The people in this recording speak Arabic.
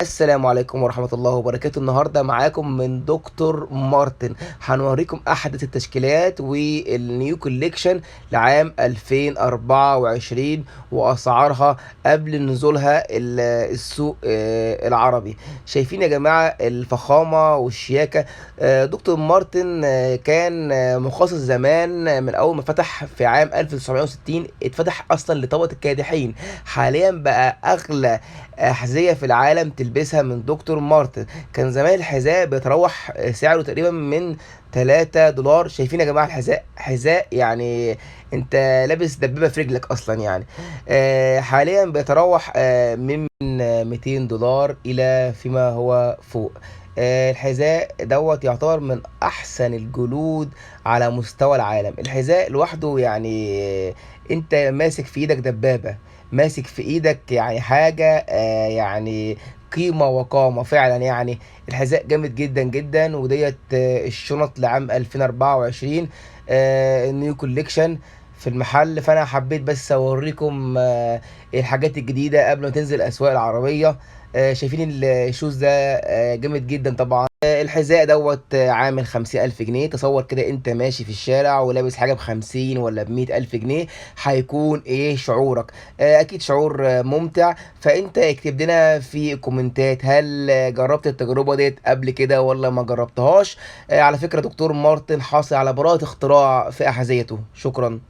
السلام عليكم ورحمة الله وبركاته. النهاردة معاكم من دكتور مارتن، هنوريكم أحدث التشكيلات والنيو كوليكشن لعام 2024 وأسعارها قبل نزولها السوق العربي. شايفين يا جماعة الفخامة والشياكة. دكتور مارتن كان مخصص زمان من أول ما فتح في عام 1960، اتفتح أصلا لطبقة الكادحين. حاليا بقى أغلى أحذية في العالم تلبسها من دكتور مارتن. كان زمان الحذاء بيتراوح سعره تقريبا من 3 دولار. شايفين يا جماعة الحذاء حذاء يعني انت لابس دبابة في رجلك اصلا يعني. حاليا بيتراوح من 200 دولار الى فيما هو فوق. الحذاء دوت يعتبر من احسن الجلود على مستوى العالم. الحذاء لوحده يعني انت ماسك في ايدك دبابة، ماسك في ايدك يعني حاجة يعني قيمة وقامة فعلا يعني. الحذاء جامد جدا جدا. وديت الشنط لعام 2024 النيو كوليكشن في المحل. فانا حبيت بس اوريكم الحاجات الجديدة قبل ما تنزل الاسواق العربية. شايفين الشوز ده جامد جدا طبعا. الحذاء دوت عامل 50,000 جنيه. تصور كده انت ماشي في الشارع ولابس حاجة ب50 ولا ب100,000 جنيه، هيكون ايه شعورك؟ اكيد شعور ممتع. فانت اكتب لنا في كومنتات، هل جربت التجربة ديت قبل كده ولا ما جربتهاش؟ على فكرة دكتور مارتن حاصل على براءة اختراع في احذيته. شكرا.